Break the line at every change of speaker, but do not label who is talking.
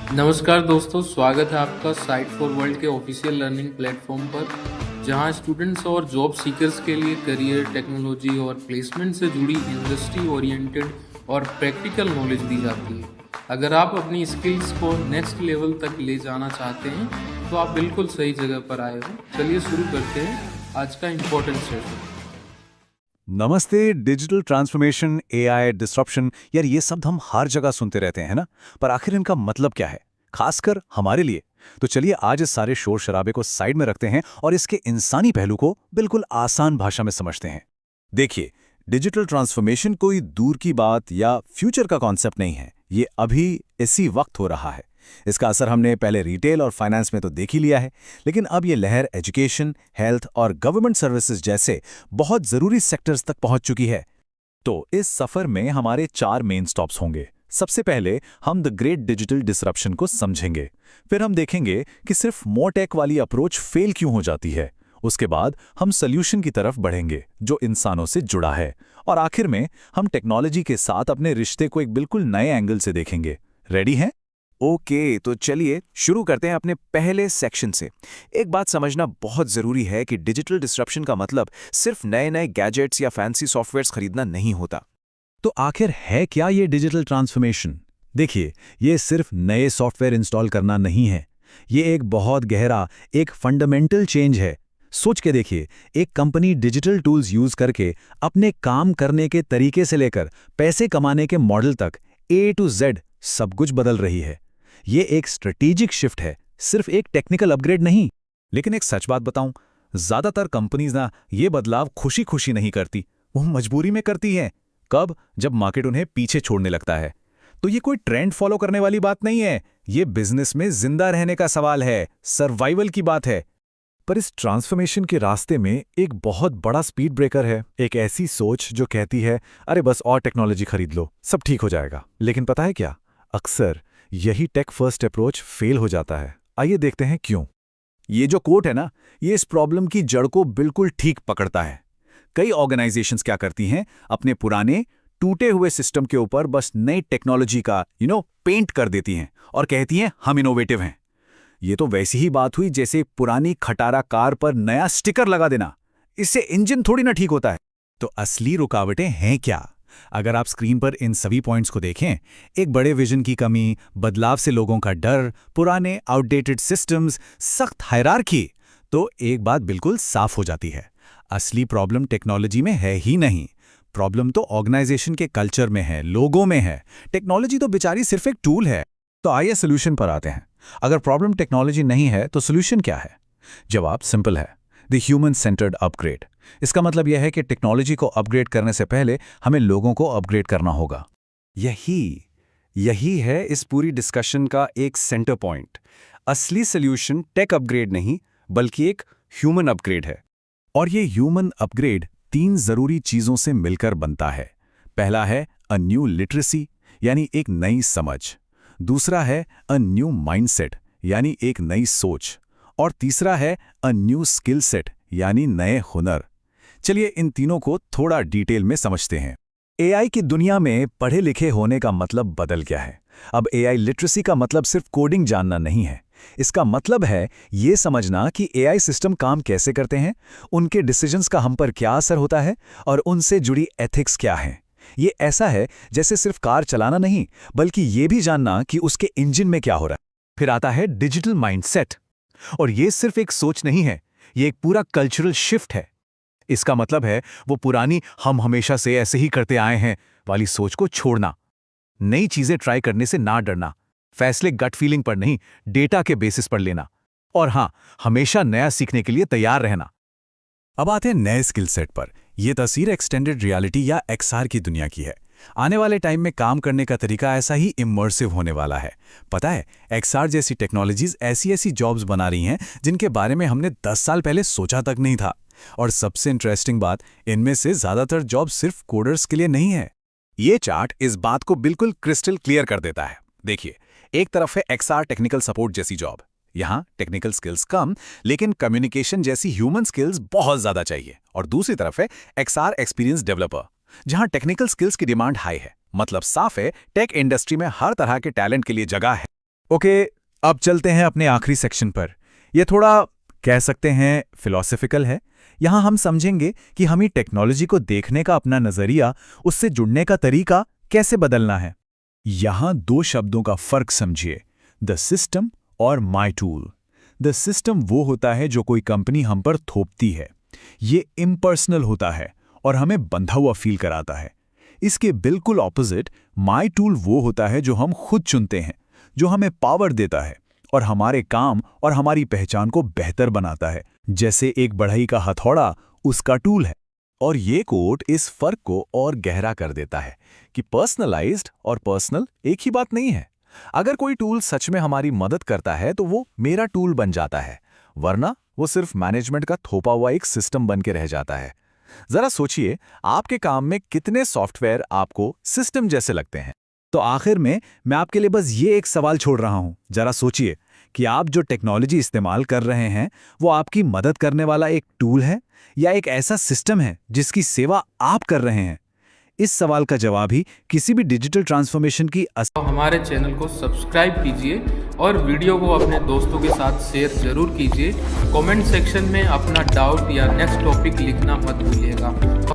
नमस्कार दोस्तों, स्वागत है आपका साइट फॉर वर्ल्ड के ऑफिशियल लर्निंग प्लेटफॉर्म पर, जहां स्टूडेंट्स और जॉब सीकर्स के लिए करियर, टेक्नोलॉजी और प्लेसमेंट से जुड़ी इंडस्ट्री ओरिएंटेड और प्रैक्टिकल नॉलेज दी जाती है। अगर आप अपनी स्किल्स को नेक्स्ट लेवल तक ले जाना चाहते हैं, तो आप बिल्कुल सही जगह पर आए हो। चलिए शुरू करते हैं आज का इम्पोर्टेंट सेशन।
नमस्ते। डिजिटल ट्रांसफॉर्मेशन, एआई, डिसरप्शन, यार ये शब्द हम हर जगह सुनते रहते हैं ना, पर आखिर इनका मतलब क्या है, खासकर हमारे लिए। तो चलिए आज इस सारे शोर शराबे को साइड में रखते हैं और इसके इंसानी पहलू को बिल्कुल आसान भाषा में समझते हैं। देखिए, डिजिटल ट्रांसफॉर्मेशन कोई दूर की बात या फ्यूचर का कॉन्सेप्ट नहीं है, ये अभी इसी वक्त हो रहा है। इसका असर हमने पहले रिटेल और फाइनेंस में तो देख ही लिया है, लेकिन अब ये लहर एजुकेशन, हेल्थ और गवर्नमेंट सर्विसेज जैसे बहुत जरूरी सेक्टर्स तक पहुंच चुकी है। तो इस सफर में हमारे 4 मेन स्टॉप्स होंगे। सबसे पहले हम द ग्रेट डिजिटल डिसरप्शन को समझेंगे। फिर हम देखेंगे कि सिर्फ मोर टेक वाली अप्रोच फेल क्यों हो जाती है। उसके बाद हम सोल्यूशन की तरफ बढ़ेंगे जो इंसानों से जुड़ा है। और आखिर में हम टेक्नोलॉजी के साथ अपने रिश्ते को एक बिल्कुल नए एंगल से देखेंगे। रेडी हैं?
ओके, तो चलिए शुरू करते हैं अपने पहले सेक्शन से। एक बात समझना बहुत ज़रूरी है कि डिजिटल डिस्रप्शन का मतलब सिर्फ नए नए गैजेट्स या फैंसी सॉफ्टवेयर्स खरीदना नहीं होता।
तो आखिर है क्या ये डिजिटल ट्रांसफॉर्मेशन? देखिए, ये सिर्फ नए सॉफ्टवेयर इंस्टॉल करना नहीं है। ये एक बहुत गहरा, एक फंडामेंटल चेंज है। सोच के देखिए, एक कंपनी डिजिटल टूल्स यूज करके अपने काम करने के तरीके से लेकर पैसे कमाने के मॉडल तक ए टू जेड सब कुछ बदल रही है। ये एक स्ट्रेटेजिक शिफ्ट है, सिर्फ एक टेक्निकल अपग्रेड नहीं।
लेकिन एक सच बात बताऊं, ज़्यादातर कंपनीज ना ये बदलाव खुशी खुशी नहीं करती, वो मजबूरी में करती हैं। कब? जब मार्केट उन्हें पीछे छोड़ने लगता है। तो ये कोई ट्रेंड फॉलो करने वाली बात नहीं है, ये बिजनेस में जिंदा रहने का सवाल है, सर्वाइवल की बात है।
पर इस ट्रांसफॉर्मेशन के रास्ते में एक बहुत बड़ा स्पीड ब्रेकर है। एक ऐसी सोच जो कहती है, अरे बस और टेक्नोलॉजी खरीद लो, सब ठीक हो जाएगा। लेकिन पता है क्या, अक्सर यही टेक फर्स्ट अप्रोच फेल हो जाता है। आइए देखते हैं क्यों।
ये जो कोट है ना, ये इस प्रॉब्लम की जड़ को बिल्कुल ठीक पकड़ता है। कई ऑर्गेनाइजेशंस क्या करती हैं, अपने पुराने टूटे हुए सिस्टम के ऊपर बस नई टेक्नोलॉजी का पेंट कर देती हैं और कहती हैं हम इनोवेटिव हैं। ये तो वैसी ही बात हुई जैसे पुरानी खटारा कार पर नया स्टिकर लगा देना। इससे इंजन थोड़ी ना ठीक होता है।
तो असली रुकावटें हैं क्या? अगर आप स्क्रीन पर इन सभी पॉइंट्स को देखें, एक बड़े विजन की कमी, बदलाव से लोगों का डर, पुराने आउटडेटेड सिस्टम्स, सख्त हायरार्की, तो एक बात बिल्कुल साफ हो जाती है। असली प्रॉब्लम टेक्नोलॉजी में है ही नहीं। प्रॉब्लम तो ऑर्गेनाइजेशन के कल्चर में है, लोगों में है। टेक्नोलॉजी तो बेचारी सिर्फ एक टूल है। तो आइए सोल्यूशन पर आते हैं। अगर प्रॉब्लम टेक्नोलॉजी नहीं है तो सोल्यूशन क्या है? जवाब सिंपल है, द ह्यूमन सेंटर्ड अपग्रेड। इसका मतलब यह है कि टेक्नोलॉजी को अपग्रेड करने से पहले हमें लोगों को अपग्रेड करना होगा।
यही है इस पूरी डिस्कशन का एक सेंटर पॉइंट। असली सोल्यूशन टेक अपग्रेड नहीं, बल्कि एक ह्यूमन अपग्रेड है।
और ये ह्यूमन अपग्रेड 3 जरूरी चीजों से मिलकर बनता है। पहला है अ न्यू लिटरेसी, यानी एक नई समझ। दूसरा है अ न्यू माइंडसेट, यानी एक नई सोच। और तीसरा है अ न्यू स्किल सेट, यानी नए हुनर। चलिए इन तीनों को थोड़ा डिटेल में समझते हैं। एआई की दुनिया में पढ़े लिखे होने का मतलब बदल गया है। अब एआई लिटरेसी का मतलब सिर्फ कोडिंग जानना नहीं है। इसका मतलब है ये समझना कि एआई सिस्टम काम कैसे करते हैं, उनके डिसीजंस का हम पर क्या असर होता है और उनसे जुड़ी एथिक्स क्या हैं। ये ऐसा है जैसे सिर्फ कार चलाना नहीं, बल्कि ये भी जानना कि उसके इंजन में क्या हो रहा है। फिर आता है डिजिटल माइंडसेट, और ये सिर्फ एक सोच नहीं है, ये एक पूरा कल्चरल शिफ्ट है। इसका मतलब है वो पुरानी हम हमेशा से ऐसे ही करते आए हैं वाली सोच को छोड़ना, नई चीजें ट्राई करने से ना डरना, फैसले गट फीलिंग पर नहीं, डेटा के बेसिस पर लेना, और हाँ, हमेशा नया सीखने के लिए तैयार रहना। अब आते हैं नए स्किल सेट पर। यह तस्वीर एक्सटेंडेड रियलिटी या एक्सआर की दुनिया की है। आने वाले टाइम में काम करने का तरीका ऐसा ही इमर्सिव होने वाला है। पता है, एक्सआर जैसी टेक्नोलॉजीज ऐसी ऐसी जॉब्स बना रही हैं जिनके बारे में हमने 10 साल पहले सोचा तक नहीं था। और सबसे इंटरेस्टिंग बात, इनमें से ज्यादातर जॉब सिर्फ कोडर्स के लिए नहीं है।
ये चार्ट इस बात को बिल्कुल क्रिस्टल क्लियर कर देता है। देखिए, एक तरफ है एक्सआर टेक्निकल सपोर्ट जैसी जॉब। यहाँ टेक्निकल स्किल्स कम, लेकिन कम्युनिकेशन जैसी ह्यूमन स्किल्स बहुत ज्यादा चाहिए। और दूसरी तरफ है एक्सआर एक्सपीरियंस डेवलपर, जहाँ टेक्निकल स्किल्स की डिमांड हाई है। मतलब साफ है, टेक इंडस्ट्री में हर तरह के टैलेंट के लिए जगह है।
ओके, अब चलते हैं अपने आखिरी सेक्शन पर। यह थोड़ा कह सकते हैं फिलॉसफिकल है। यहाँ हम समझेंगे कि हमें टेक्नोलॉजी को देखने का अपना नज़रिया, उससे जुड़ने का तरीका कैसे बदलना है। यहाँ दो शब्दों का फर्क समझिए, द सिस्टम और माई टूल। द सिस्टम वो होता है जो कोई कंपनी हम पर थोपती है। ये इम्पर्सनल होता है और हमें बंधा हुआ फील कराता है। इसके बिल्कुल ऑपोजिट माई टूल वो होता है जो हम खुद चुनते हैं, जो हमें पावर देता है और हमारे काम और हमारी पहचान को बेहतर बनाता है। जैसे एक बढ़ई का हथौड़ा उसका टूल है। और ये कोट इस फर्क को और गहरा कर देता है कि पर्सनलाइज्ड और पर्सनल एक ही बात नहीं है। अगर कोई टूल सच में हमारी मदद करता है तो वो मेरा टूल बन जाता है, वरना वो सिर्फ मैनेजमेंट का थोपा हुआ एक सिस्टम बन के रह जाता है। जरा सोचिए, आपके काम में कितने सॉफ्टवेयर आपको सिस्टम जैसे लगते हैं। तो आखिर में मैं आपके लिए बस ये एक सवाल छोड़ रहा हूं। जरा सोचिए कि आप जो टेक्नोलॉजी इस्तेमाल कर रहे हैं वो आपकी मदद करने वाला एक टूल है या एक ऐसा सिस्टम है जिसकी सेवा आप कर रहे हैं। इस सवाल का जवाब ही किसी भी डिजिटल ट्रांसफॉर्मेशन की
तो हमारे चैनल को सब्सक्राइब कीजिए और वीडियो को अपने दोस्तों के साथ शेयर जरूर कीजिए। कमेंट सेक्शन में अपना डाउट या नेक्स्ट टॉपिक लिखना मत भूलिएगा।